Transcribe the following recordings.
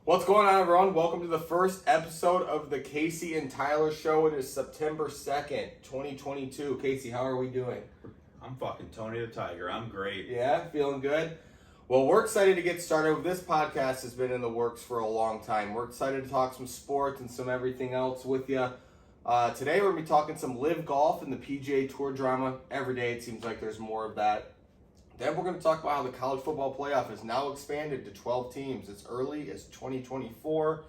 What's going on, everyone? Welcome to the first episode of the Casey and Tyler Show. It is September 2nd, 2022. Casey, how are we doing? I'm fucking Tony the Tiger. I'm great. Yeah, feeling good? Well, we're excited to get started. This podcast has been in the works for a long time. We're excited to talk some sports and some everything else with you. Today, we're going to be talking some live golf and the PGA Tour drama. Every day, it seems like there's more of that. Then we're going to talk about how the college football playoff is now expanded to 12 teams. It's early as 2024.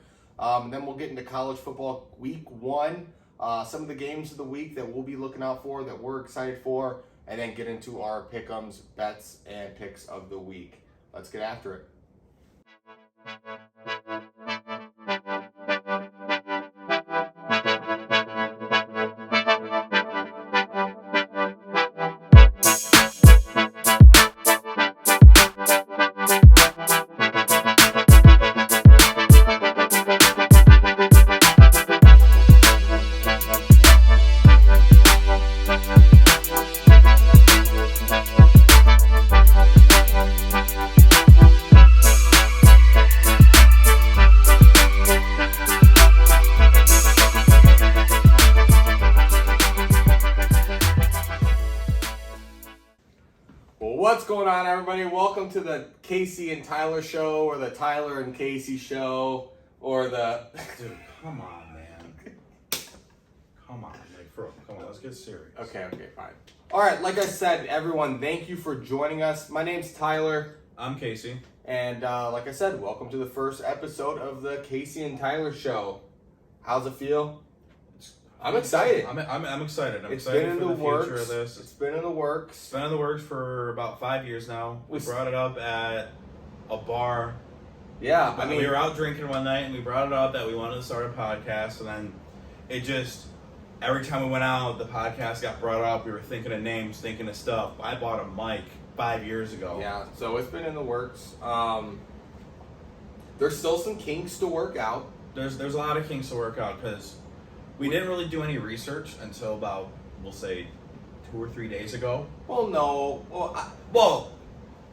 Then we'll get into college football week one, some of the games of the week that we'll be looking out for, that we're excited for, and then get into our pick'ems, bets, and picks of the week. Let's get after it. What's going on, everybody? Welcome to the Casey and Tyler Show, or the Tyler and Casey Show, or the... Dude, come on, man. Come on. Come on, let's get serious. Okay, fine. All right, like I said, everyone, thank you for joining us. My name's Tyler. I'm Casey. And like I said, welcome to the first episode of the Casey and Tyler Show. How's it feel? I'm excited. I'm excited. I'm It's excited been in for the the works. future of this. It's been in the works. It's been in the works for about 5 years now. We brought it up at a bar. Yeah, we were out drinking one night and we brought it up that we wanted to start a podcast, and then it just, every time we went out, the podcast got brought up. We were thinking of names, thinking of stuff. I bought a mic 5 years ago. Yeah, so it's been in the works. There's still some kinks to work out. There's a lot of kinks to work out because we didn't really do any research until about, we'll say, 2 or 3 days ago. Well, no.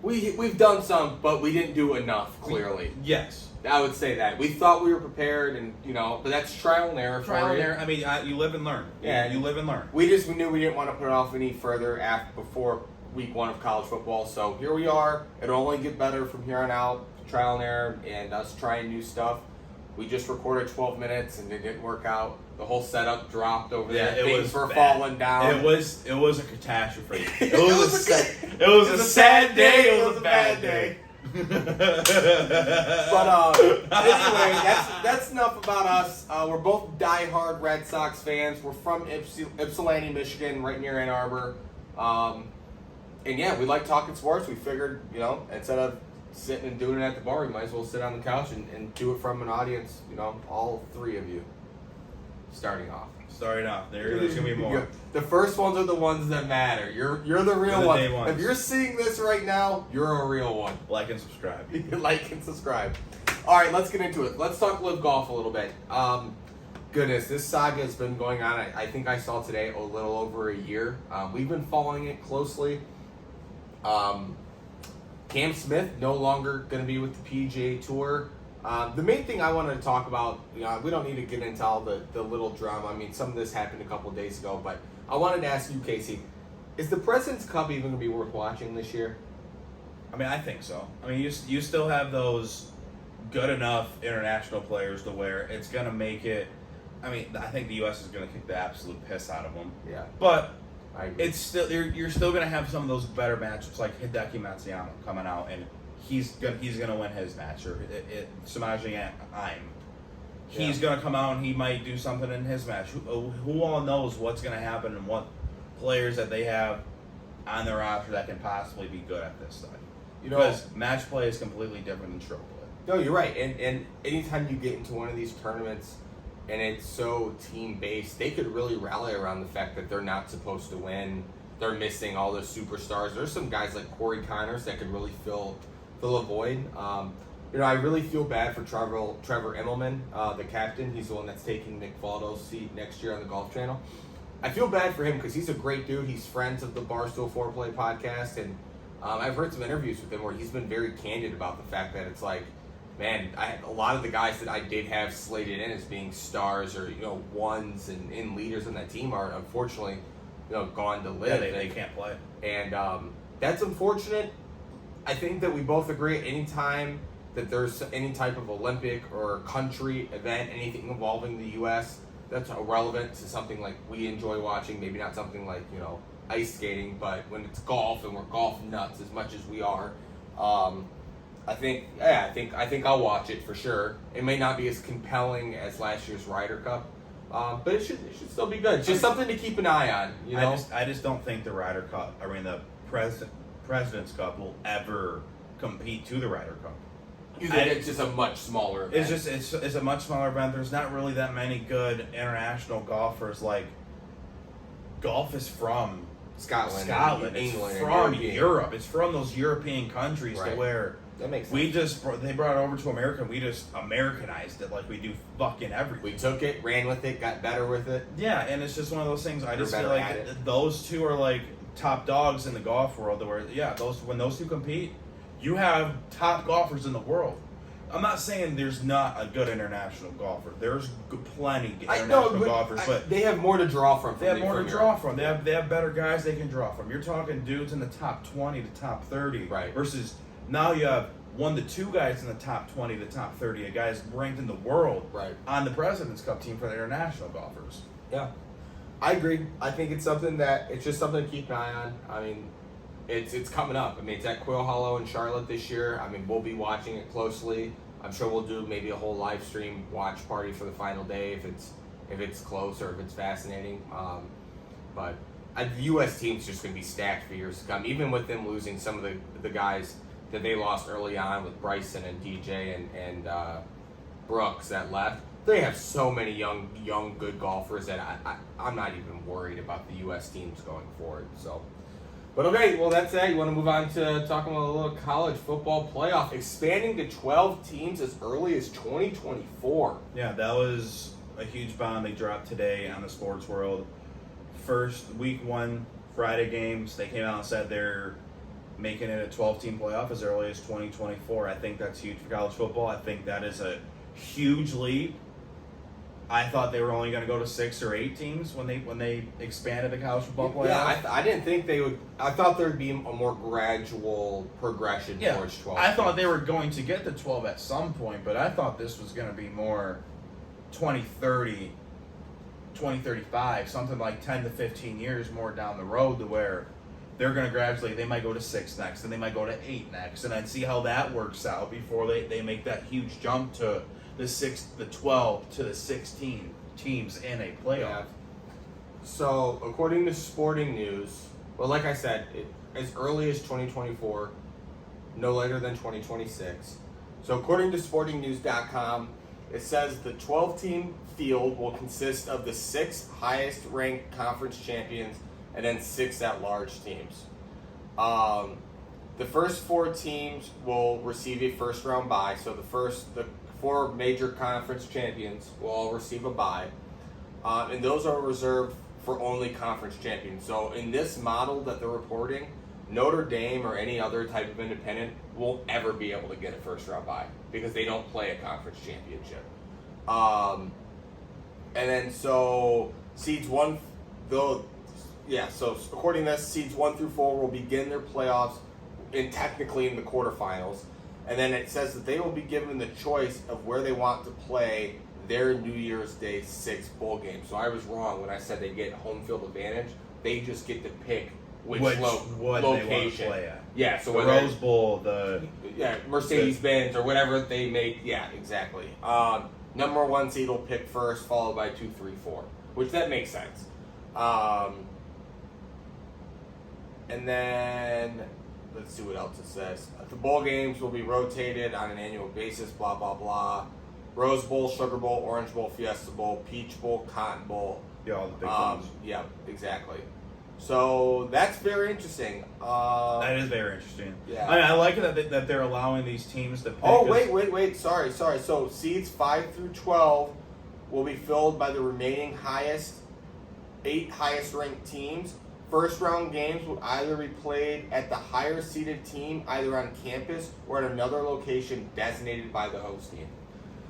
We've done some, but we didn't do enough, clearly. Yes. I would say that. We thought we were prepared, and, but that's trial and error. I mean, you live and learn. Yeah. You live and learn. We knew we didn't want to put it off any further before week one of college football. So here we are. It'll only get better from here on out. Trial and error and us trying new stuff. We just recorded 12 minutes and it didn't work out. The whole setup dropped over there. Things were falling down. It was a catastrophe. It was a sad day. It was a bad day. But anyway, that's enough about us. We're both diehard Red Sox fans. We're from Ypsilanti, Michigan, right near Ann Arbor. And yeah, we like talking sports. We figured, instead of sitting and doing it at the bar, we might as well sit on the couch and do it from an audience, all three of you. Starting off. There's gonna be more. The first ones are the ones that matter. You're the real one. If you're seeing this right now, you're a real one. Like and subscribe. Like and subscribe. All right, let's get into it. Let's talk live golf a little bit. Goodness, this saga has been going on. I think I saw today a little over a year. We've been following it closely. Cam Smith no longer going to be with the PGA Tour. The main thing I wanted to talk about, we don't need to get into all the little drama. I mean, some of this happened a couple of days ago, but I wanted to ask you, Casey, is the President's Cup even going to be worth watching this year? I mean, I think so. I mean, you still have those good enough international players to where it's going to make it. I mean, I think the U.S. is going to kick the absolute piss out of them. Yeah. But I agree. it's still you're still going to have some of those better matchups like Hideki Matsuyama coming out, and he's gonna win his match, or Samaji Aim. He's gonna come out and he might do something in his match. Who all knows what's gonna happen and what players that they have on their roster that can possibly be good at this stuff. Because match play is completely different than stroke play. No, you're right. And anytime you get into one of these tournaments and it's so team-based, they could really rally around the fact that they're not supposed to win. They're missing all the superstars. There's some guys like Corey Connors that could really fill a void. I really feel bad for Trevor Immelman, the captain. He's the one that's taking Nick Faldo's seat next year on the Golf Channel. I feel bad for him because he's a great dude. He's friends of the Barstool Foreplay podcast, and I've heard some interviews with him where he's been very candid about the fact that it's like man, a lot of the guys that I did have slated in as being stars or ones and leaders in that team are unfortunately gone to live. Yeah, they can't play, and that's unfortunate. I think that we both agree anytime that there's any type of Olympic or country event, anything involving the U.S. that's relevant to something like we enjoy watching, maybe not something like ice skating, but when it's golf and we're golf nuts as much as we are, I think I'll watch it for sure. It may not be as compelling as last year's Ryder Cup, but it should still be good. Just something to keep an eye on. I just don't think the Ryder Cup, the President's Cup, will ever compete to the Ryder Cup. You think it's just a much smaller event? It's a much smaller event. There's not really that many good international golfers. Like, golf is from Scotland, England, it's from Europe. It's from those European countries to where that makes sense. They brought it over to America. And we just Americanized it like we do fucking everything. We took it, ran with it, got better with it. Yeah, and it's just one of those things. I just feel like those two are like top dogs in the golf world. Where when those two compete, you have top golfers in the world. I'm not saying there's not a good international golfer. There's plenty international golfers, but they have more to draw from. They have more to draw from. They have better guys they can draw from. You're talking dudes in the top 20 to top 30, right? Versus now you have 1 to 2 guys in the top 20 to top 30, guys ranked in the world, right, on the President's Cup team for the international golfers. Yeah, I agree. I think it's something to keep an eye on. I mean, it's coming up. I mean, it's at Quill Hollow in Charlotte this year. I mean, we'll be watching it closely. I'm sure we'll do maybe a whole live stream watch party for the final day if it's close or if it's fascinating. But the U.S. team's just going to be stacked for years to come. Even with them losing some of the guys that they lost early on with Bryson and DJ and Brooks that left, they have so many young good golfers that I'm not even worried about the U.S. teams going forward. So. But okay, well that's that. You want to move on to talking about a little college football playoff, expanding to 12 teams as early as 2024. Yeah, that was a huge bomb they dropped today on the sports world. First week 1 Friday games, they came out and said they're making it a 12-team playoff as early as 2024. I think that's huge for college football. I think that is a huge leap. I thought they were only going to go to 6 or 8 teams when they expanded the college football playoff. Yeah, I didn't think they would. I thought there'd be a more gradual progression towards 12. I thought they were going to get to 12 at some point, but I thought this was going to be more 2030, 2035, something like 10 to 15 years more down the road to where they're going to gradually, they might go to 6 next, and they might go to 8 next, and then see how that works out before they make that huge jump to the 12 to the 16 teams in a playoff. Yeah. So, according to Sporting News, well, like I said, as early as 2024, no later than 2026. So, according to SportingNews.com, it says the 12-team field will consist of the 6 highest-ranked conference champions and then 6 at-large teams. The first 4 teams will receive a first-round bye. So, the 4 major conference champions will all receive a bye. And those are reserved for only conference champions. So in this model that they're reporting, Notre Dame or any other type of independent won't ever be able to get a first round bye because they don't play a conference championship. And then so seeds 1, so according to this, seeds 1 through 4 will begin their playoffs technically in the quarterfinals. And then it says that they will be given the choice of where they want to play their New Year's Day 6 bowl game. So I was wrong when I said they get home field advantage. They just get to pick which location they want to play at. Yeah, so the Rose Bowl, Mercedes-Benz or whatever they make. Yeah, exactly. Number 1 seed will pick first, followed by 2, 3, 4, which that makes sense. And then let's see what else it says. The bowl games will be rotated on an annual basis, blah, blah, blah. Rose Bowl, Sugar Bowl, Orange Bowl, Fiesta Bowl, Peach Bowl, Cotton Bowl. Yeah, all the big ones. Yeah, exactly. So that's very interesting. That is very interesting. Yeah. I like it that they're allowing these teams to pick. Oh, wait. Sorry. So seeds 5 through 12 will be filled by the remaining 8 highest ranked teams, first round games would either be played at the higher seeded team, either on campus or at another location designated by the host team.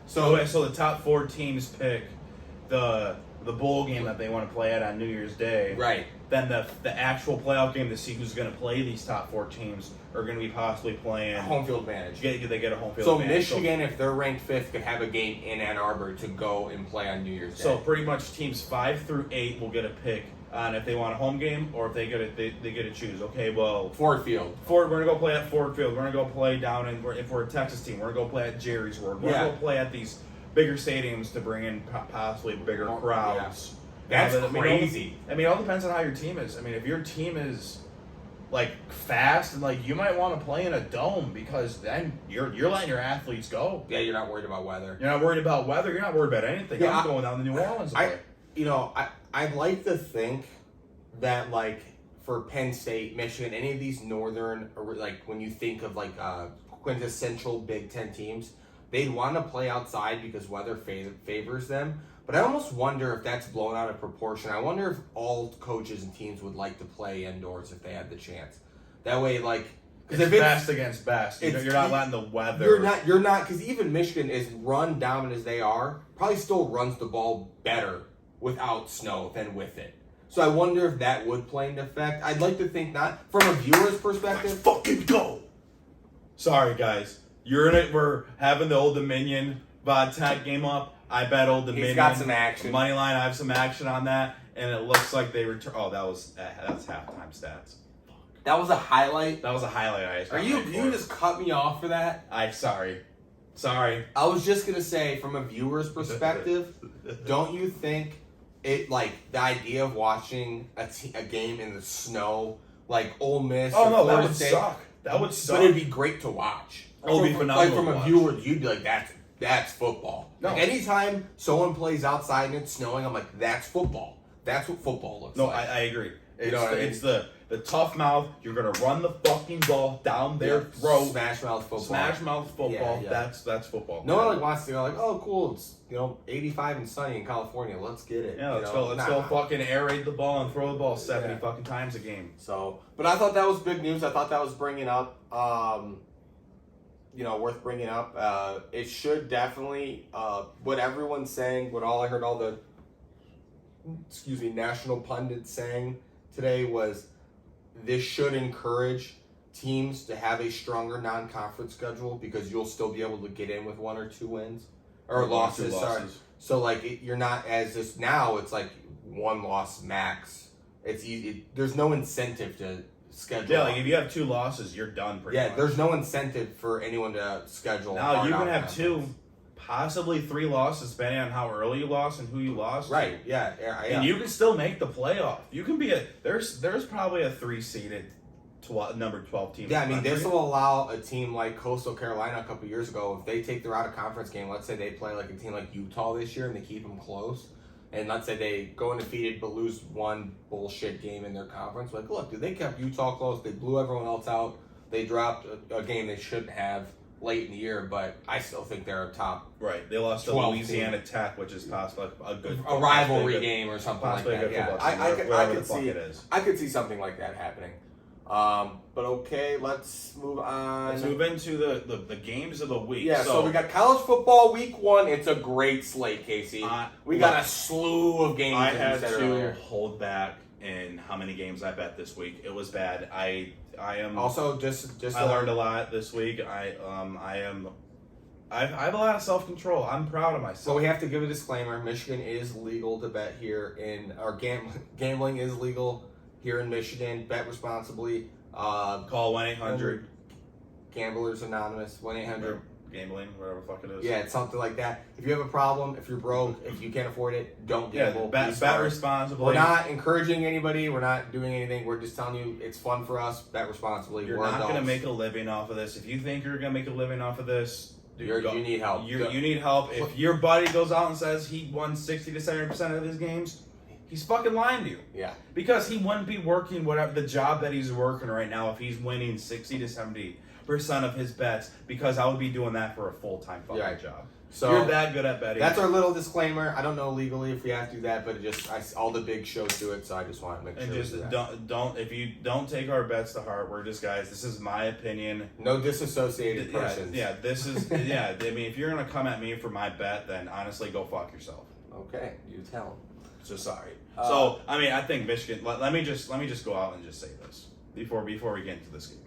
So the top 4 teams pick the bowl game that they want to play at on New Year's Day. Right. Then the actual playoff game to see who's going to play these top 4 teams are going to be possibly playing home field advantage. They get a home field so advantage. Michigan, if they're ranked 5th, could have a game in Ann Arbor to go and play on New Year's Day. So pretty much teams 5 through 8 will get a pick on if they want a home game or if they get to choose. Okay, well, Ford Field. We're gonna go play at Ford Field. We're gonna go play down if we're a Texas team, we're gonna go play at Jerry's World. We're gonna go play at these bigger stadiums to bring in possibly bigger crowds. Yeah. That's crazy. It all depends on how your team is. I mean, if your team is like fast and like you might want to play in a dome because then you're letting your athletes go. Yeah, you're not worried about weather. You're not worried about weather. You're not worried about anything. Yeah, I'm going down to New Orleans to play. I'd like to think that, like, for Penn State, Michigan, any of these northern, or like when you think of like quintessential Big Ten teams, they'd want to play outside because weather favors them. But I almost wonder if that's blown out of proportion. I wonder if all coaches and teams would like to play indoors if they had the chance. That way, like, because if it's best against best, you're not letting the weather. You're not, because even Michigan, as run dominant as they are, probably still runs the ball better without snow than with it. So I wonder if that would play into effect. I'd like to think not. From a viewer's perspective, let's fucking go. Sorry, guys. You're in it. We're having the Old Dominion Vodtech game up. I bet Old Dominion. He's got some action. Money line. I have some action on that, and it looks like they return. Oh, that's halftime stats. That was a highlight. That was a highlight. You just cut me off for that? I'm sorry. I was just gonna say, from a viewer's perspective, don't you think it, like, the idea of watching a game in the snow, like Ole Miss? Oh no, that would suck. That would suck. But it'd be great to watch. It would be phenomenal. Like, from a viewer, you'd be like, that's football. No. Like, anytime someone plays outside and it's snowing, I'm like, that's football. That's what football looks like. No, I agree. It's the the tough mouth. You're gonna run the fucking ball down their throat. Smash mouth football. Smash mouth football. Yeah. That's football. No one wants to go like, oh cool, it's 85 and sunny in California. Let's get it. Yeah, let's go fucking airate the ball and throw the ball 70 fucking times a game. So, but I thought that was big news. I thought that was bringing up, worth bringing up. It should definitely, what everyone's saying, I heard all the, national pundits saying today was this should encourage teams to have a stronger non-conference schedule because you'll still be able to get in with 1 or 2 wins or losses. Sorry. So like you're not as this now. It's like 1 loss max. It's easy. There's no incentive to schedule. Yeah, like if you have 2 losses, you're done. Pretty much. There's no incentive for anyone to schedule. Now you can have 2, possibly 3 losses depending on how early you lost and who you lost. Right. Yeah. And you can still make the playoff. You can be there's probably a 3-seeded number 12 team. Yeah, I mean, this will allow a team like Coastal Carolina a couple years ago, if they take their out-of-conference game, let's say they play like a team like Utah this year and they keep them close, and let's say they go undefeated but lose 1 bullshit game in their conference, like, look, dude, they kept Utah close, they blew everyone else out, they dropped a game they shouldn't have late in the year, but I still think they're a top. Right, they lost to Louisiana Tech, which is possibly a rivalry game or something like that. Yeah, I could see something like that happening. But okay, let's move on. Let's move into the games of the week. Yeah, so we got college football week 1. It's a great slate, Casey. We got a slew of games. I had to hold back in how many games I bet this week. It was bad. I am also just I learned a lot this week. I have a lot of self-control. I'm proud of myself. So we have to give a disclaimer. Michigan is legal to bet here gambling is legal here in Michigan. Bet responsibly. Call 1-800 Gamblers Anonymous. 1-800 Gambling, whatever the fuck it is. Yeah, it's something like that. If you have a problem, if you're broke, if you can't afford it, don't gamble. Bet responsibly. We're not encouraging anybody. We're not doing anything. We're just telling you it's fun for us. Bet responsibly. You're not going to make a living off of this. If you think you're going to make a living off of this, you need help. You need help. If your buddy goes out and says he won 60 to 70% of his games, he's fucking lying to you. Yeah. Because he wouldn't be working whatever the job that he's working right now if he's winning 60 to 70% of his bets, because I would be doing that for a full-time fucking job. So you're that good at betting. That's our little disclaimer. I don't know legally if we have to do that, but all the big shows do it, so I just want to make sure. And just don't if you don't take our bets to heart, we're just guys. This is my opinion. No disassociated persons. Yeah, this is I mean, if you're gonna come at me for my bet, then honestly, go fuck yourself. Okay, you tell them. So sorry. So I mean, I think Michigan. Let me just go out and just say this before we get into this game.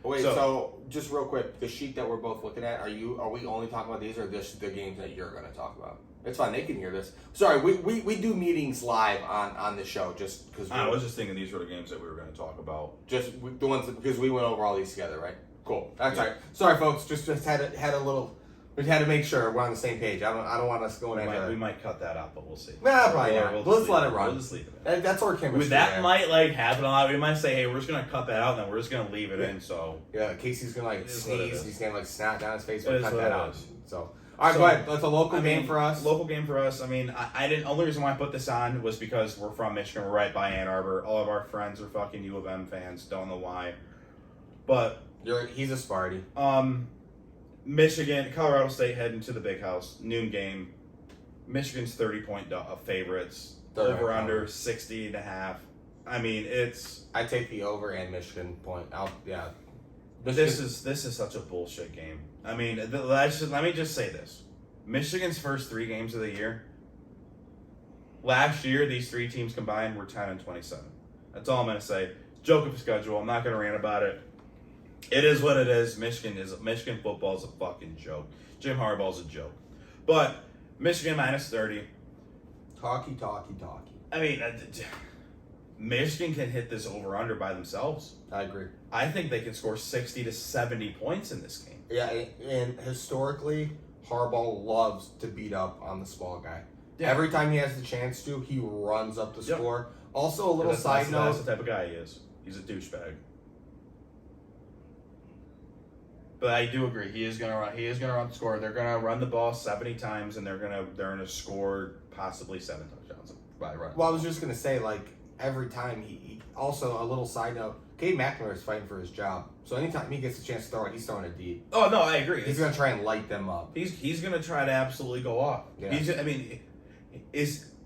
Wait, so just real quick, the sheet that we're both looking at, are we only talking about these or the games that you're going to talk about? It's fine, they can hear this. Sorry, we do meetings live on the show just because. I was just thinking these were the games that we were going to talk about. Just the ones because we went over all these together, right? Cool. That's all right. Sorry, folks. Just had a little. We had to make sure we're on the same page. I don't want us going after. We might cut that out, but we'll see. Nah, probably not. Let's let it run. We'll just leave it. That's our chemistry. That might happen a lot. We might say, hey, we're just gonna cut that out, and then we're just gonna leave it in. So yeah, Casey's gonna sneeze. He's gonna snot down his face. We'll cut that out. So all right, go ahead. That's a local game for us. Local game for us. I mean, I didn't. Only reason why I put this on was because we're from Michigan. We're right by Ann Arbor. All of our friends are fucking U of M fans. Don't know why, but he's a Sparty. Michigan, Colorado State heading to the big house. Noon game. Michigan's 30-point favorites. Over under 60.5. I mean, it's. I take the over and Michigan point out. Yeah. This is such a bullshit game. I mean, let me just say this: Michigan's first 3 games of the year. Last year, these 3 teams combined were 10-27. That's all I'm gonna say. Joke of a schedule. I'm not gonna rant about it. It is what it is. Michigan football is a fucking joke. Jim Harbaugh's a joke. But Michigan minus 30. Talky. I mean, Michigan can hit this over under by themselves. I agree. I think they can score 60 to 70 points in this game. Yeah, and historically, Harbaugh loves to beat up on the small guy. Yeah. Every time he has the chance to, he runs up the score. Also, a little side note. That's the type of guy he is. He's a douchebag. But I do agree. He is gonna run the score. They're gonna run the ball 70 times, and they're gonna score possibly 7 touchdowns by running. Well, I was just gonna say, every time he also a little side note. Cade McNamara is fighting for his job, so anytime he gets a chance to throw it, he's throwing a deep. Oh no, I agree. He's gonna try and light them up. He's gonna try to absolutely go off. Yeah.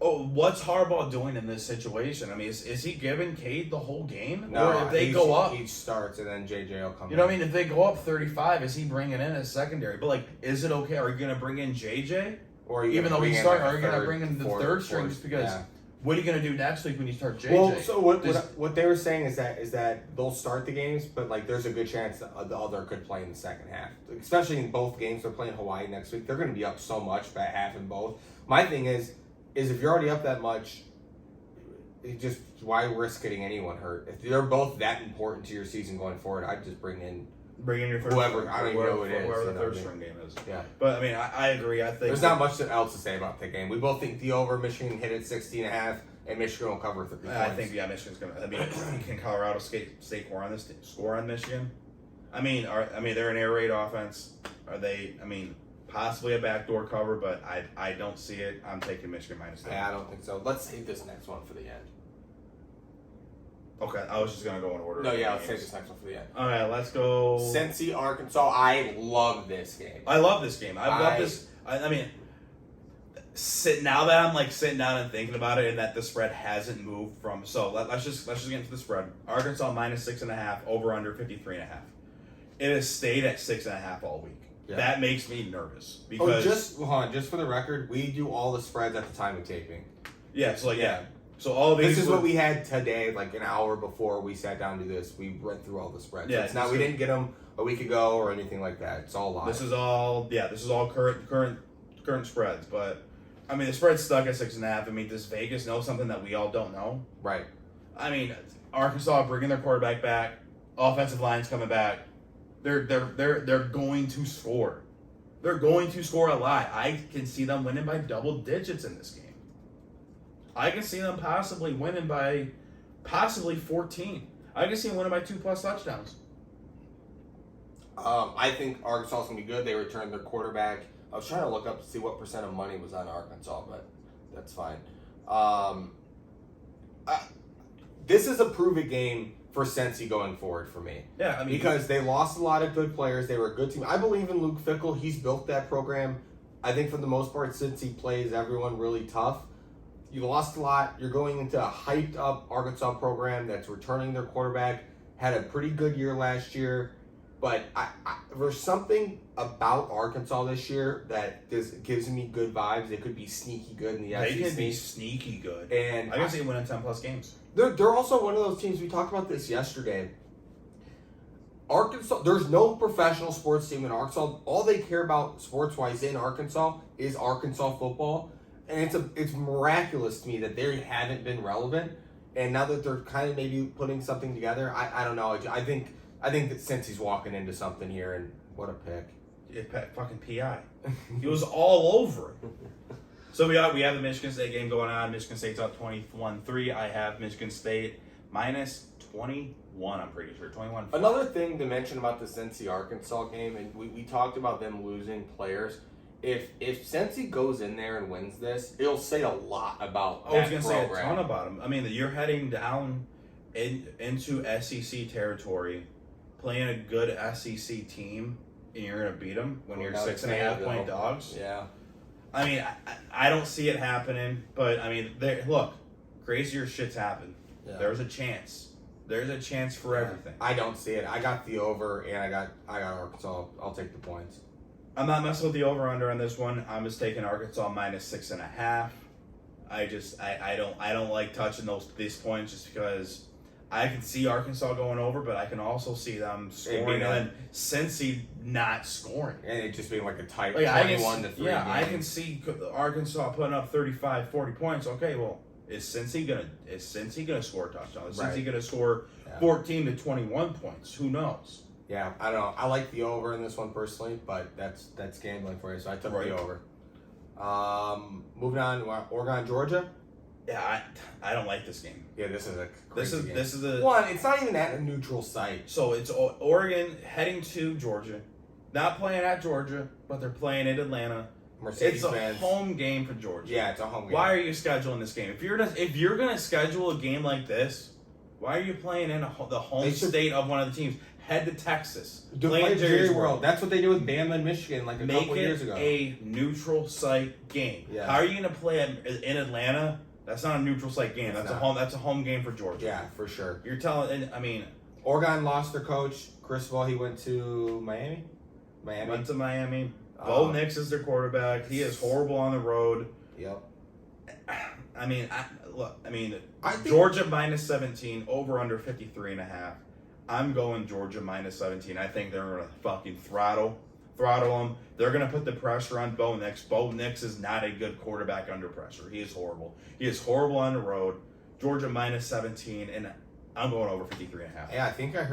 What's Harbaugh doing in this situation? I mean, is he giving Cade the whole game? No, or if they go up, he starts and then JJ will come. You know what I mean? If they go up 35, is he bringing in as secondary? But is it okay? Are you gonna bring in JJ? Or even though he's starting, are you gonna bring in the third strings because? Yeah. What are you going to do next week when you start JJ? Well, so what they were saying is that they'll start the games, but there's a good chance that the other could play in the second half. Especially in both games, they're playing Hawaii next week. They're going to be up so much by half in both. My thing is if you're already up that much, why risk getting anyone hurt? If they're both that important to your season going forward, I'd just bring in your third whoever. I don't even know who it is. Whoever the third string game is. Yeah. But I mean, I agree. I think there's not much else to say about the game. We both think the over. Michigan hit it 60.5, and Michigan will cover 30 points. I think Michigan's gonna. I mean, can Colorado State score on Michigan? I mean, they're an air raid offense. Are they? I mean, possibly a backdoor cover, but I don't see it. I'm taking Michigan minus 30. I don't think so. Let's save this next one for the end. Okay, I was just gonna go in order. No, yeah, let's save this next one for the end. All right, let's go. Cincy, Arkansas. I love this game. I love this game. I love this. I mean, now that I'm sitting down and thinking about it, and that the spread hasn't moved from. So let's just get into the spread. Arkansas minus 6.5, over under 53.5. It has stayed at 6.5 all week. Yeah. That makes me nervous because just for the record, we do all the spreads at the time of taping. Yeah, so So all of these. This is what we had today, an hour before we sat down to this. We went through all the spreads. Yeah, so we didn't get them a week ago or anything like that. It's all live. This is all current spreads. But I mean, the spread's stuck at 6.5. I mean, does Vegas know something that we all don't know? Right. I mean, Arkansas bringing their quarterback back, offensive line's coming back. They're going to score. They're going to score a lot. I can see them winning by double digits in this game. I can see them possibly winning by 14. I can see them winning by 2+ touchdowns. I think Arkansas is going to be good. They returned their quarterback. I was trying to look up to see what percent of money was on Arkansas, but that's fine. This is a prove-it game for Cincy going forward for me. Yeah, I mean, because they lost a lot of good players. They were a good team. I believe in Luke Fickell. He's built that program I think for the most part, since he plays everyone really tough, you lost a lot. You're going into a hyped up Arkansas program that's returning their quarterback. Had a pretty good year last year. But there's something about Arkansas this year that gives me good vibes. They could be sneaky good in the SEC. They can be sneaky good. And I can see winning 10-plus games. They're also one of those teams, we talked about this yesterday. Arkansas, there's no professional sports team in Arkansas. All they care about sports-wise in Arkansas is Arkansas football. And it's miraculous to me that they haven't been relevant. And now that they're kind of maybe putting something together, I don't know. I think that since he's walking into something here, and what a pick. Fucking PI. He was all over it. So we have the Michigan State game going on. Michigan State's up 21-3. I have Michigan State minus 21, I'm pretty sure. 21. Another thing to mention about the Cincy Arkansas game, and we talked about them losing players. If Cincy goes in there and wins this, it'll say a lot about that I was going to say a program. ton about him. I mean, you're heading down into SEC territory, playing a good SEC team, and you're going to beat them when you're 6.5-point dogs. Yeah. I mean, I don't see it happening, but I mean, look, crazier shit's happened. Yeah. There's a chance. There's a chance for everything. I don't see it. I got the over, and I got Arkansas. I'll take the points. I'm not messing with the over/under on this one. I'm just taking Arkansas minus 6.5. I don't like touching these points just because I can see Arkansas going over, but I can also see them scoring and then Cincy not scoring. And it just being like a tight 21-3 game. I can see Arkansas putting up 35, 40 points. Okay, well, is Cincy gonna score a touchdown? Is Cincy gonna score 14 to 21 points? Who knows? Yeah, I don't know. I like the over in this one personally, but that's gambling for you, so I took the over. Moving on, Oregon, Georgia. Yeah, I don't like this game. Yeah, this is a crazy game. This is a one. It's not even at a neutral site. So it's Oregon heading to Georgia, not playing at Georgia, but they're playing in Atlanta. It's a home game for Georgia. Yeah, it's a home game. Why are you scheduling this game? If you're gonna schedule a game like this, why are you playing in the home state of one of the teams? Head to Texas. Play Jerry World. That's what they did with Bama and Michigan like a couple years ago. Make it a neutral site game. Yeah. How are you going to play in Atlanta? That's not a neutral site game. That's a home game for Georgia. Yeah, for sure. You're telling. I mean, Oregon lost their coach. Cristobal, he went to Miami. Went to Miami. Bo Nix is their quarterback. He is horrible on the road. Yep. I mean, Georgia minus 17, over under 53.5. I'm going Georgia minus 17. I think they're going to fucking throttle them. They're going to put the pressure on Bo Nix. Bo Nix is not a good quarterback under pressure. He is horrible. He is horrible on the road. Georgia minus 17, and I'm going over 53.5. Yeah, I think I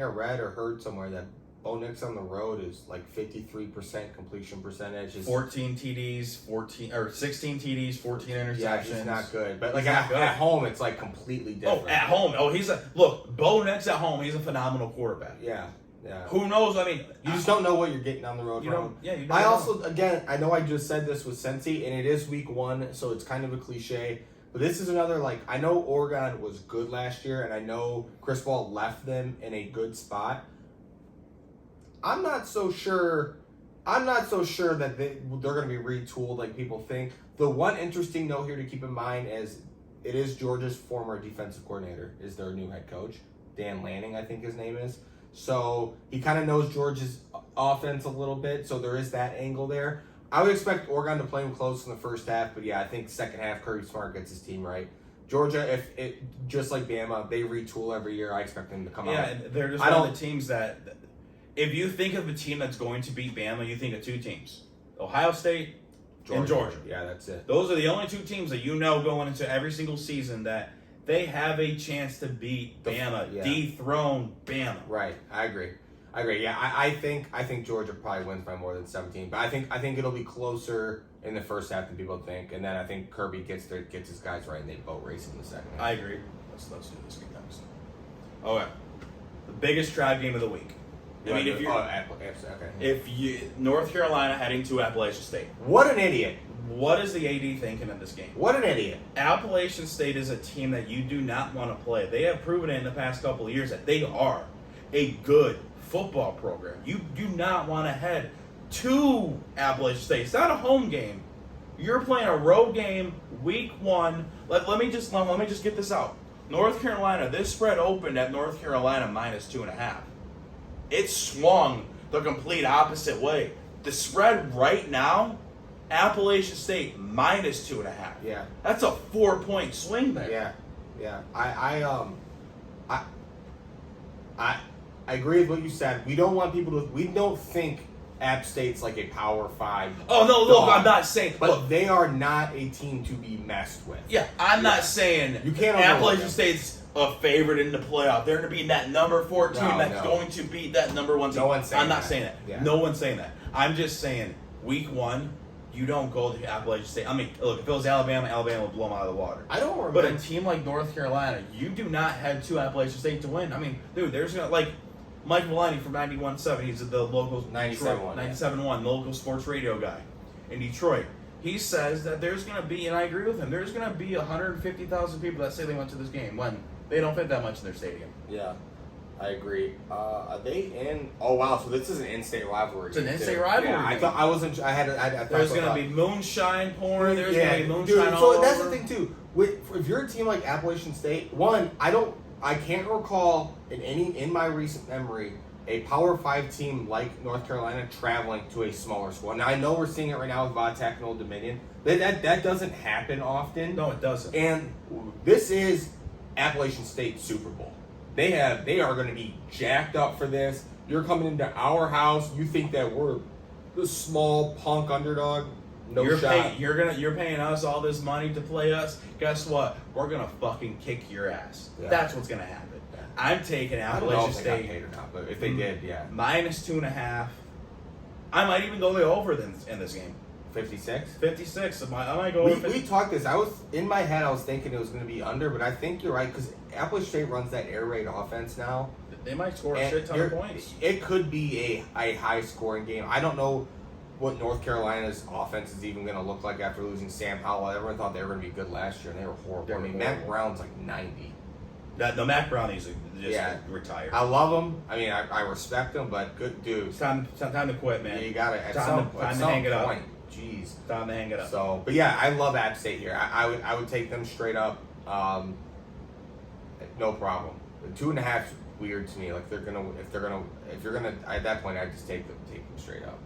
read or heard somewhere that Bo Nix on the road is like 53% completion percentage. 14 TDs, 16 TDs, 14 interceptions. Yeah, he's not good. But like at home, it's like completely different. Oh, at home. Look, Bo Nix at home, he's a phenomenal quarterback. Yeah. Yeah. Who knows? I mean, you just don't know what you're getting on the road from. Yeah, you don't I know. also, again, I know I just said this with Cincy, and it is week 1, so it's kind of a cliche. But this is another, I know Oregon was good last year, and I know Cristobal left them in a good spot. I'm not so sure that they're going to be retooled like people think. The one interesting note here to keep in mind is it is Georgia's former defensive coordinator is their new head coach. Dan Lanning, I think his name is. So he kind of knows Georgia's offense a little bit, so there is that angle there. I would expect Oregon to play them close in the first half, but yeah, I think second half Kirby Smart gets his team right. Georgia, if it just like Bama, they retool every year. I expect them to come out. Yeah, and they're just one of the teams that if you think of a team that's going to beat Bama, you think of two teams: Ohio State and Georgia. Yeah, that's it. Those are the only two teams that going into every single season that they have a chance to beat Bama, dethrone Bama. Right, I agree. Yeah, I think Georgia probably wins by more than 17, but I think it'll be closer in the first half than people think, and then I think Kirby gets his guys right and they boat race in the second half. I agree. Let's do this game next. Okay, the biggest tribe game of the week. North Carolina heading to Appalachian State. What an idiot! What is the AD thinking in this game? What an idiot! Appalachian State is a team that you do not want to play. They have proven it in the past couple of years that they are a good football program. You do not want to head to Appalachian State. It's not a home game. You're playing a road game, week 1. Let me just get this out. North Carolina, this spread opened at North Carolina -2.5. It swung the complete opposite way. The spread right now, Appalachian State -2.5. Yeah. That's a 4-point swing there. Yeah. I agree with what you said. We don't want people to. We don't think App State's like a Power 5. Oh no, look, I'm not saying, but look, they are not a team to be messed with. yeah, I'm not saying you can't Appalachian State's a favorite in the playoff. They're going to be that number 4 team that's going to beat that number 1 team. No one's saying I'm not that. saying that. Yeah. No one's saying that. I'm just saying week 1, you don't go to Appalachian State. I mean, look, if it was Alabama will blow them out of the water. I don't remember. But a team like North Carolina, you do not head to Appalachian State to win. I mean, dude, there's gonna like Mike Maloney from 91.7. He's the local 97.1, 97.1, the local sports radio guy in Detroit. He says that there's gonna be, and I agree with him. There's gonna be 150,000 people that say they went to this game when they don't fit that much in their stadium. Yeah, I agree. Are they in? Oh wow! So this is an in-state rivalry. It's an in-state rivalry. Yeah, I thought I wasn't. I had. I thought There's gonna be moonshine pouring. There's gonna be moonshine dude, all so over. that's the thing too. If you're a team like Appalachian State, I can't recall in my recent memory a Power 5 team like North Carolina traveling to a smaller school. Now I know we're seeing it right now with Vodtech and Old Dominion, but that doesn't happen often. No, it doesn't. And this is Appalachian State Super Bowl. They are going to be jacked up for this. You're coming into our house. You think that we're the small punk underdog? No shot. You're paying us all this money to play us. Guess what? We're gonna fucking kick your ass. Yeah. That's what's gonna happen. Yeah. I'm taking I don't know Appalachian if they got State paid or not, but if they did, yeah. -2.5. I might even go the over in this game. 56? 56. I might go over. We talked this. I was in my head. I was thinking it was going to be under, but I think you're right because Appalachian State runs that air raid offense now. They might score a shit ton of points. It could be a high scoring game. I don't know what North Carolina's offense is even going to look like after losing Sam Howell. Everyone thought they were going to be good last year, and they were horrible. I mean, Mac Brown's like 90. No, Mac Brown needs to just retire. I love him. I mean, I respect him, but good dude. It's time to quit, man. Yeah, you got to at time some to point. hang it up. Jeez. Time to hang it up. So, but yeah, I love App State here. I would take them straight up. No problem. 2.5 is weird to me. Like if you're gonna at that point, I'd just take them straight up.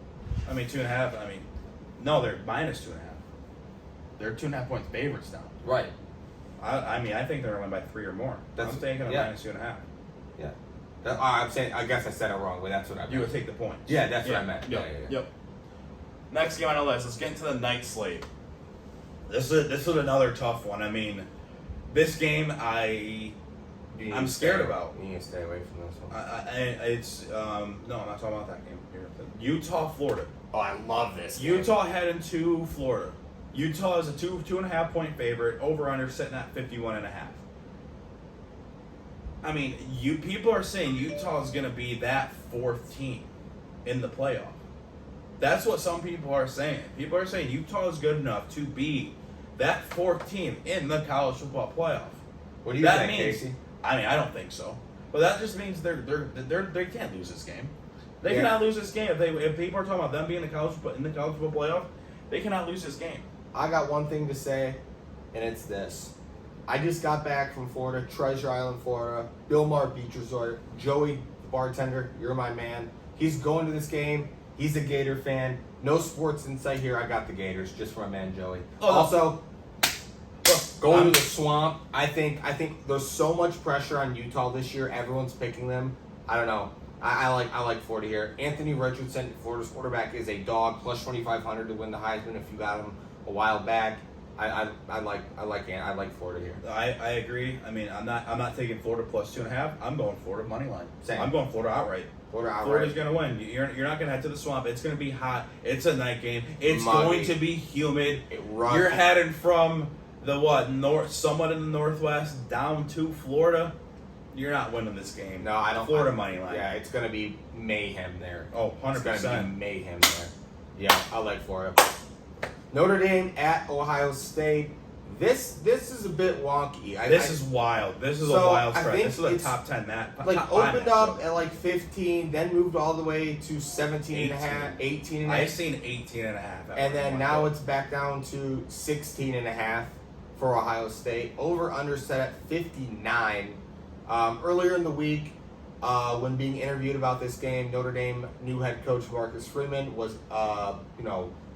I mean 2.5. I mean, no, they're -2.5. They're 2.5 point favorites now. Right. I mean, I think they're going to win by 3 or more. I'm taking them -2.5. Yeah. I'm saying. I guess I said it wrong, but that's what I meant. You would take the points. Yeah, that's what I meant. Yep. Yeah. Yep. Next game on the list. Let's get into the night slate. This is another tough one. I mean, this game I'm scared about. You need to stay away from this one. No, I'm not talking about that game here. Utah, Florida. Oh, I love this. Utah heading to Florida. Utah is a 2.5 point favorite. Over under sitting at 51.5. I mean, people are saying Utah is going to be that 4th team in the playoff. That's what some people are saying. People are saying Utah is good enough to be that 4th team in the college football playoff. What do you think, Casey? I mean, I don't think so. But that just means they can't lose this game. They cannot lose this game. If people are talking about them being in the college football playoff, they cannot lose this game. I got one thing to say, and it's this. I just got back from Florida, Treasure Island, Florida. Bill Maher Beach Resort. Joey, the bartender, you're my man. He's going to this game. He's a Gator fan. No sports insight here. I got the Gators just for my man Joey. Also, going to the swamp. I think there's so much pressure on Utah this year. Everyone's picking them. I don't know. I like Florida here. Anthony Richardson, Florida's quarterback, is a dog. Plus 2,500 to win the Heisman if you got him a while back. I like Florida here. I agree. I mean, I'm not taking Florida plus 2.5. I'm going Florida money line. Same. I'm going Florida outright. Florida's going to win. You're not going to head to the swamp. It's going to be hot. It's a night game. It's going to be humid. You're heading from the somewhat in the northwest down to Florida. You're not winning this game. No, I don't. Florida money line. Yeah, it's going to be mayhem there. Oh, 100%. It's going to be mayhem there. Yeah, I like Florida. Notre Dame at Ohio State. This is a bit wonky. This is wild. This is a So, wild I spread. think This is a it's, top 10 match. like top 5 opened match, up though. at like 15, then moved all the way to 17 and a half, 18 and a half. I've seen 18 and a half. And then now it's back down to 16 and a half for Ohio State. Over under set at 59. Earlier in the week, when being interviewed about this game, Notre Dame new head coach Marcus Freeman was,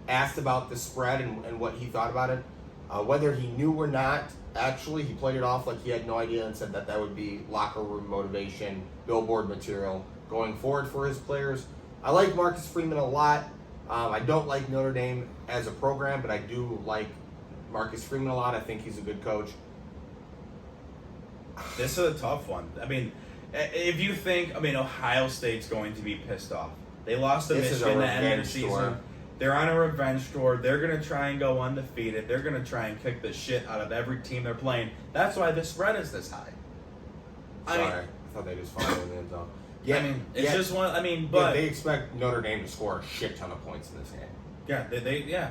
asked about the spread and what he thought about it. Whether he knew or not, actually, he played it off like he had no idea and said that would be locker room motivation, billboard material going forward for his players. I like Marcus Freeman a lot. I don't like Notre Dame as a program, but I do like Marcus Freeman a lot. I think he's a good coach. This is a tough one. I mean, if you think, Ohio State's going to be pissed off. They lost to This is a Michigan at the end of the revenge season. tour. They're on a revenge tour. They're going to try and go undefeated. They're going to try and kick the shit out of every team they're playing. That's why the spread is this high. Sorry, I thought they just followed in the end zone. Yeah, It's just one. But they expect Notre Dame to score a shit ton of points in this game. yeah.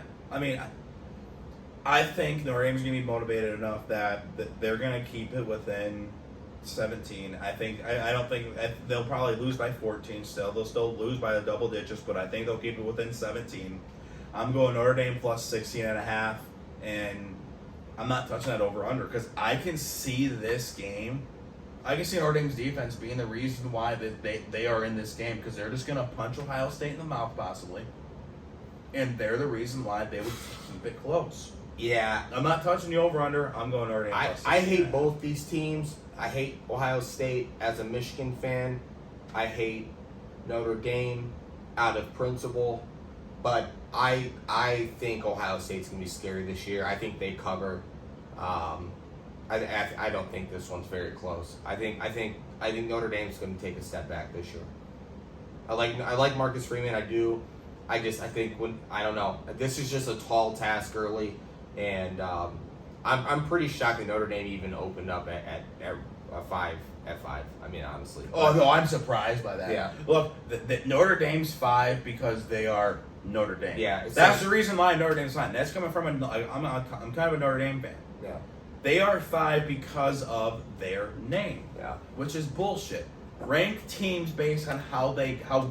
I think Notre Dame's going to be motivated enough that they're going to keep it within 17. I don't think they'll probably lose by 14 still. They'll still lose by the double digits, but I think they'll keep it within 17. I'm going Notre Dame plus 16 and a half, and I'm not touching that over under because I can see this game. I can see Notre Dame's defense being the reason why they are in this game because they're just going to punch Ohio State in the mouth possibly, and they're the reason why they would keep it close. Yeah, I'm not touching the over-under. I'm going Notre Dame. I hate both these teams. I hate Ohio State as a Michigan fan. I hate Notre Dame out of principle. But I think Ohio State's going to be scary this year. I think they cover. I don't think this one's very close. I think Notre Dame's going to take a step back this year. I like Marcus Freeman. I do. I think I don't know. This is just a tall task early. And I'm pretty shocked that Notre Dame even opened up at 5 at 5. I mean, honestly. Oh no, I'm surprised by that. Yeah. Look, the Notre Dame's 5 because they are Notre Dame. Yeah. That's the reason why Notre Dame's 5. That's coming from I'm kind of a Notre Dame fan. Yeah. They are 5 because of their name. Yeah. Which is bullshit. Rank teams based on how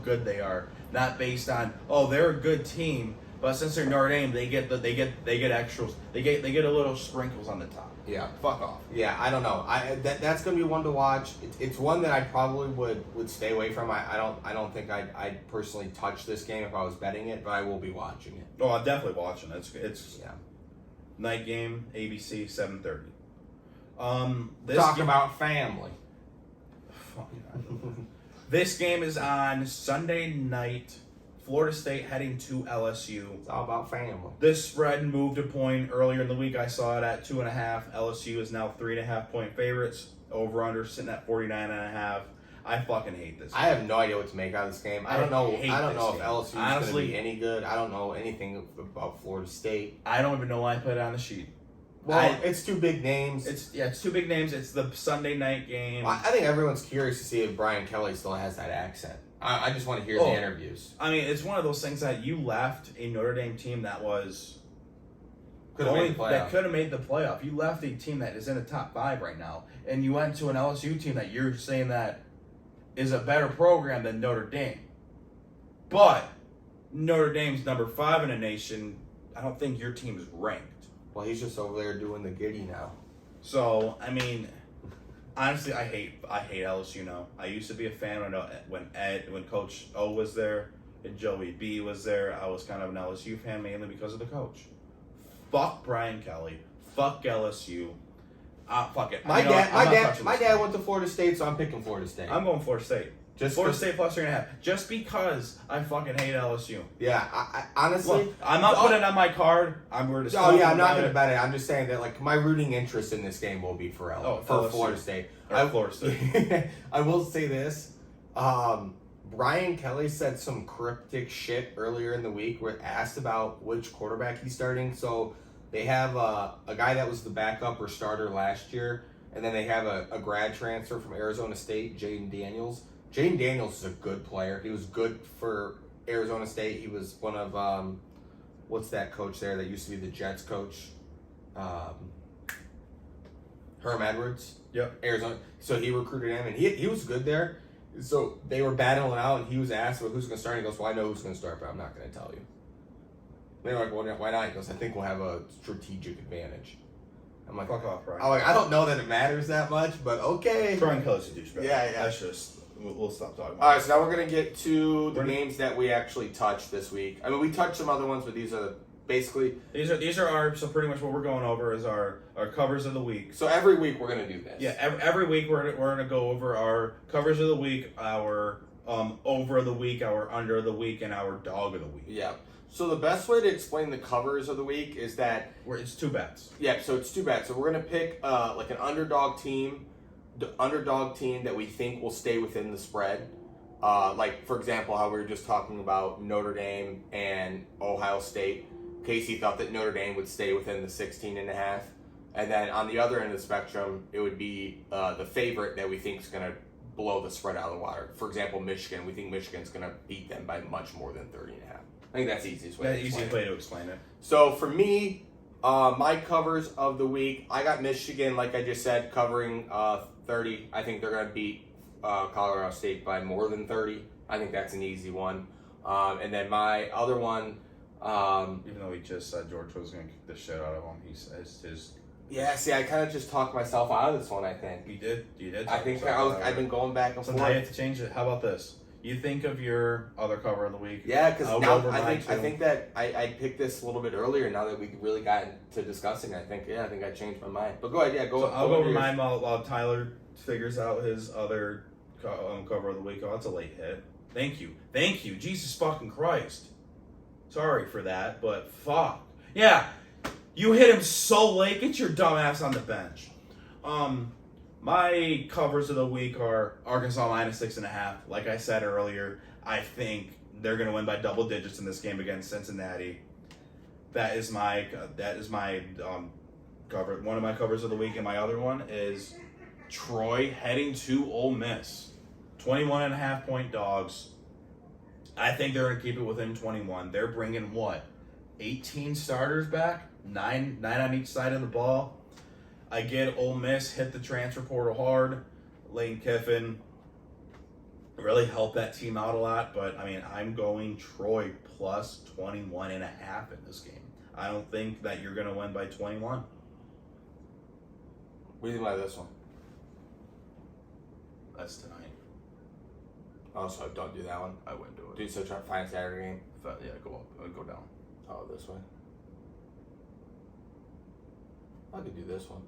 good they are, not based on they're a good team. But since they're Notre Dame, they get extras. They get a little sprinkles on the top. Yeah. Fuck off. Yeah, I don't know. That's gonna be one to watch. It's one that I probably would stay away from. I don't think I'd personally touch this game if I was betting it, but I will be watching it. Oh, I'm definitely watching. It's Yeah. night game, ABC, 7:30. Talking about family. This game is on Sunday night. Florida State heading to LSU. It's all about family. This spread moved a point earlier in the week. I saw it at 2.5. LSU is now 3.5 point favorites. Over under sitting at 49.5. I fucking hate this game. I have no idea what to make out of this game. I don't know if LSU is going to be any good. I don't know anything about Florida State. I don't even know why I put it on the sheet. Well, it's two big names. It's two big names. It's the Sunday night game. I think everyone's curious to see if Brian Kelly still has that accent. I just want to hear the interviews. I mean, it's one of those things that you left a Notre Dame team that could have made the playoff. You left a team that is in the top 5 right now, and you went to an LSU team that you're saying that is a better program than Notre Dame. But Notre Dame's number 5 in the nation. I don't think your team is ranked. Well, he's just over there doing the giddy now. So I mean. Honestly, I hate LSU now. I used to be a fan when Coach O was there and Joey B was there. I was kind of an LSU fan mainly because of the coach. Fuck Brian Kelly. Fuck LSU. Fuck it. My dad went to Florida State, so I'm picking Florida State. I'm going Florida State. Florida State plus 3.5. Just because I fucking hate LSU. Yeah, I honestly, look, I'm not putting it on my card. I'm not going to bet it. I'm just saying that like my rooting interest in this game will be for Florida State. Florida State. I will say this: Brian Kelly said some cryptic shit earlier in the week. Where asked about which quarterback he's starting. So they have a guy that was the backup or starter last year, and then they have a grad transfer from Arizona State, Jaden Daniels. Jaden Daniels is a good player. He was good for Arizona State. He was one of what's that coach there that used to be the Jets coach? Herm Edwards. Yep. Arizona. So he recruited him, and he was good there. So they were battling out, and he was asked, well, who's going to start? And he goes, well, I know who's going to start, but I'm not going to tell you. They were like, well, why not? He goes, I think we'll have a strategic advantage. I'm like, fuck off, right? I'm like, I don't know that it matters that much, but okay. Brian Kelly's a douchebag. Yeah. That's just, we'll stop talking about All right, so now we're going to get to the games that we actually touched this week. I mean, we touched some other ones, but these are basically... These are our, so pretty much what we're going over is our covers of the week. So every week we're going to do this. Yeah, every week we're going to go over our covers of the week, our over of the week, our under of the week, and our dog of the week. Yeah. So the best way to explain the covers of the week is that... It's 2 bets. Yeah, so it's 2 bets. So we're going to pick like an underdog team that we think will stay within the spread. Like, for example, how we were just talking about Notre Dame and Ohio State. Casey thought that Notre Dame would stay within the 16.5. And then on the other end of the spectrum, it would be the favorite that we think is going to blow the spread out of the water. For example, Michigan. We think Michigan's going to beat them by much more than 30.5. I think that's the easiest way to explain it. So for me, my covers of the week, I got Michigan, like I just said, covering 30. I think they're going to beat Colorado State by more than 30. I think that's an easy one. And then my other one... even though he just said George was going to kick the shit out of him, he says his... Yeah, see, I kind of just talked myself out of this one, I think. You did? I think I've been going back and forth. So now you have to change it. How about this? You think of your other cover of the week. Yeah, because now I think that I picked this a little bit earlier. Now that we really got into discussing, I think I changed my mind. But go ahead, yeah, go. So I'll go over mine while Tyler figures out his other cover of the week. Oh, that's a late hit. Thank you, Jesus fucking Christ. Sorry for that, but fuck. Yeah, you hit him so late. Get your dumb ass on the bench. My covers of the week are Arkansas -6.5. Like I said earlier, I think they're going to win by double digits in this game against Cincinnati. That is my cover. One of my covers of the week, and my other one is Troy heading to Ole Miss. 21.5 point dogs. I think they're going to keep it within 21. They're bringing 18 starters back, nine on each side of the ball. I get Ole Miss hit the transfer portal hard. Lane Kiffin really helped that team out a lot, but I mean, I'm going Troy plus 21.5 in this game. I don't think that you're going to win by 21. What do you think about this one? That's tonight. Oh, so don't do that one. I wouldn't do it. Do you still try to find a Saturday game? Yeah, go up, go down. Oh, this way. I could do this one.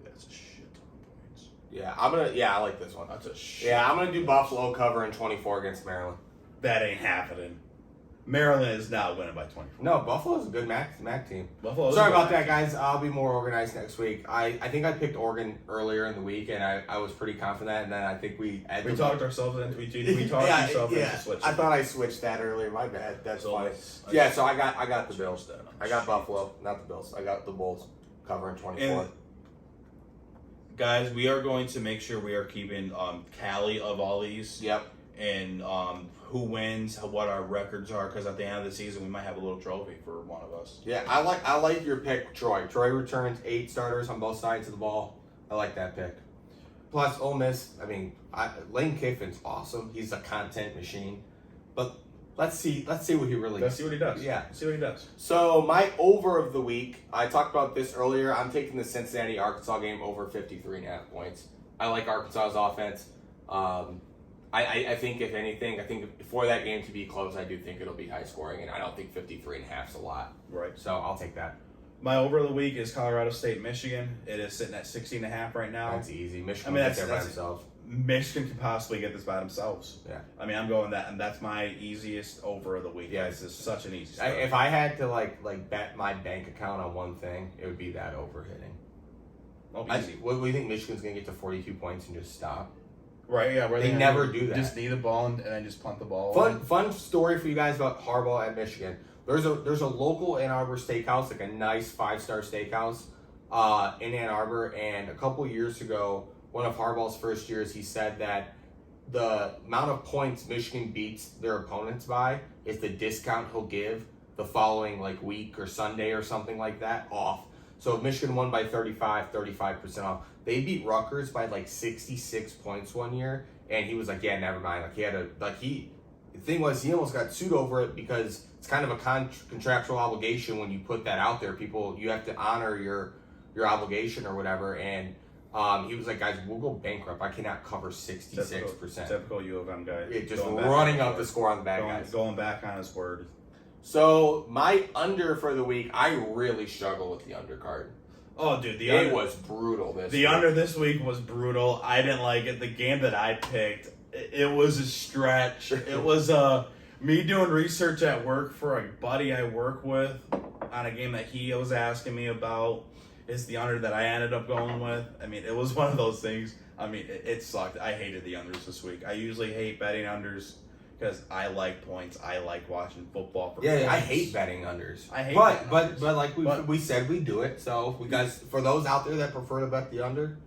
Yeah, it's a shit ton of points. Yeah, I like this one. That's a shit. Yeah, I'm gonna do Buffalo covering 24 against Maryland. That ain't happening. Maryland is not winning by 24. No, Buffalo's a good MAC team. Buffalo's Sorry about that, guys. I'll be more organized next week. I think I picked Oregon earlier in the week, and I was pretty confident. And then I think we talked ourselves into switching. I thought I switched that earlier. My bad. That's So funny. So I got the Bills. I got Buffalo, not the Bills. I got the Bulls covering 24. And guys, we are going to make sure we are keeping tally of all these. Yep. And who wins, what our records are, because at the end of the season we might have a little trophy for one of us. Yeah, I like your pick, Troy. Troy returns 8 starters on both sides of the ball. I like that pick. Plus, Ole Miss. I mean, Lane Kiffin's awesome. He's a content machine. But let's see what he really. Let's see what he does. Yeah, see what he does. So my over of the week. I talked about this earlier. I'm taking the Cincinnati Arkansas game over 53.5 points. I like Arkansas's offense. I think, if anything, for that game to be close, I do think it'll be high scoring, and I don't think 53.5 is a lot. Right. So I'll take that. My over of the week is Colorado State, Michigan. It is sitting at 16.5 right now. That's easy. Michigan will get there by themselves. Michigan can possibly get this by themselves. Yeah. I mean, I'm going that, and that's my easiest over of the week. Yeah, it's such an easy start. If I had to like bet my bank account on one thing, it would be that over hitting. Oh, easy. What do you think Michigan's going to get to 42 points and just stop? Right, yeah. Where they never do that. Just knee the ball and then just punt the ball. Fun story for you guys about Harbaugh at Michigan. There's a local Ann Arbor steakhouse, like a nice 5-star steakhouse in Ann Arbor. And a couple years ago, one of Harbaugh's first years, he said that the amount of points Michigan beats their opponents by is the discount he'll give the following week or Sunday or something like that off. So if Michigan won by 35% off. They beat Rutgers by like 66 points one year, and he was like, yeah, never mind. Like he had the thing was he almost got sued over it because it's kind of a contractual obligation when you put that out there. You have to honor your obligation or whatever, and he was like, guys, we'll go bankrupt. I cannot cover 66%. Typical U of M guy. Just running up the score on the bad guys. Going back on his word. So my under for the week, I really struggle with the undercard. Oh, dude, it was brutal this week. The under this week was brutal. I didn't like it. The game that I picked, it was a stretch. It was me doing research at work for a buddy I work with on a game that he was asking me about. It's the under that I ended up going with. I mean, it was one of those things. I mean, it sucked. I hated the unders this week. I usually hate betting unders because I like points. I like watching football for points. I hate betting unders. But like we said, we do it. So we guys, for those out there that prefer to bet the under,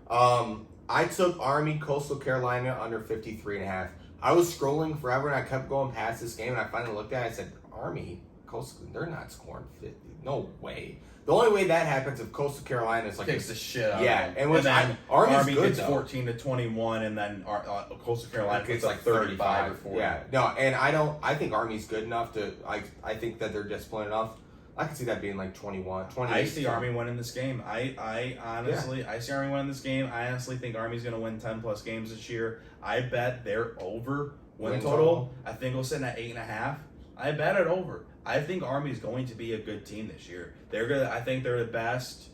I took Army Coastal Carolina under 53.5. I was scrolling forever and I kept going past this game and I finally looked at it. I said, Army Coastal, they're not scoring 50. No way. The only way that happens if Coastal Carolina is like kicks the shit out. Yeah, of them. And then Army gets 14-21, and then Coastal Carolina gets like 35 or 40. Yeah, no, and I think Army's good enough to. I think that they're disciplined enough. I could see that being like 21, 28. I see Army winning this game. I honestly, I see Army winning this game. I honestly think Army's going to win 10 plus games this year. I bet they're over win total. I think we'll sit at 8.5. I bet it over. I think Army's going to be a good team this year. I think they're the best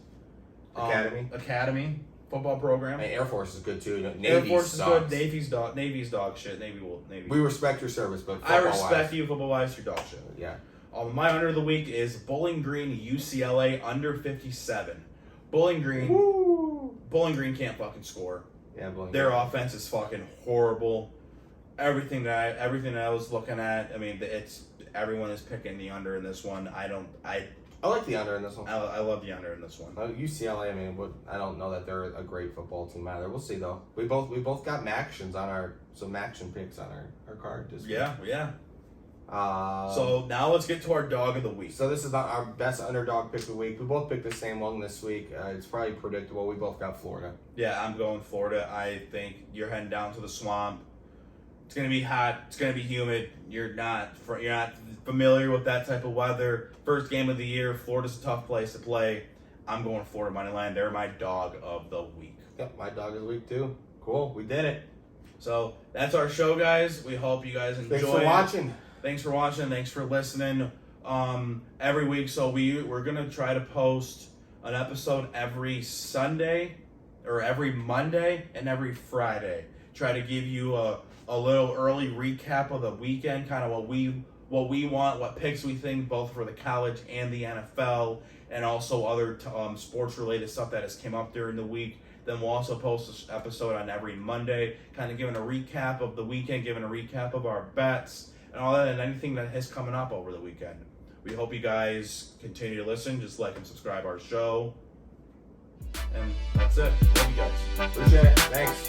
academy football program. And Air Force is good too. Navy Air Force sucks. is good. Navy's dog shit. Navy. We respect your service, but I respect you football wise. Your dog shit. Yeah. My under of the week is Bowling Green UCLA under 57. Bowling Green. Woo! Bowling Green can't fucking score. Yeah, Bowling Their Green. offense is fucking horrible. Everything that I was looking at, I mean, everyone is picking the under in this one. I like the under in this one. I love the under in this one. UCLA, I mean, I don't know that they're a great football team either. We'll see though. We both got Mactions on some Maction picks on our card this week. Yeah. So now let's get to our dog of the week. So this is not our best underdog pick of the week. We both picked the same one this week. It's probably predictable. We both got Florida. Yeah, I'm going Florida. I think you're heading down to the swamp. It's gonna be hot. It's gonna be humid. You're not familiar with that type of weather. First game of the year. Florida's a tough place to play. I'm going Florida money line. They're my dog of the week. Yep, my dog of the week too. Cool, we did it. So that's our show, guys. We hope you guys enjoy. Thanks for watching. Thanks for watching. Thanks for listening. Every week, so we're gonna try to post an episode every Sunday, or every Monday and every Friday. Try to give you a little early recap of the weekend, kind of what we want, what picks we think, both for the college and the NFL, and also other sports related stuff that has came up during the week. Then we'll also post an episode on every Monday, kind of giving a recap of the weekend, giving a recap of our bets and all that, and anything that is coming up over the weekend. We hope you guys continue to listen. Just like and subscribe our show. And that's it. Love you guys. Appreciate it. Thanks.